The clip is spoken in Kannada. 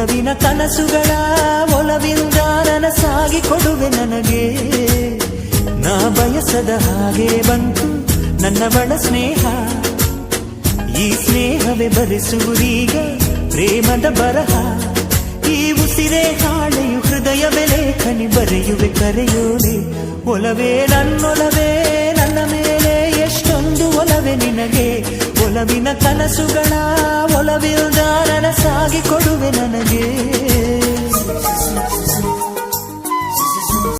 ಒಲವಿನ ಕನಸುಗಳ ಒಲವಿಂದ ನನಸಾಗಿ ಕೊಡುವೆ ನನಗೆ. ನಾ ಬಯಸದ ಹಾಗೆ ಬಂತು ನನ್ನ ಬಳ ಸ್ನೇಹ, ಈ ಸ್ನೇಹವೇ ಬರೆಸುವುದೀಗ ಪ್ರೇಮದ ಬರಹ. ಈ ಉಸಿರೇ ಹಾಳೆಯು ಹೃದಯವೇ ಲೇಖನಿ ಬರೆಯುವೆ ಕರೆಯೋಲೆ. ಒಲವೇ ನನ್ನೊಲವೇ ನನ್ನ ಮೇಲೆ ಎಷ್ಟೊಂದು ಒಲವೇ ನಿನಗೆ. ಒಲವಿನ ಕನಸುಗಳ ಒಲವಿಲ್ದ ನನಸಾಗಿ ಕೊಡುವೆ ನನಗೆ.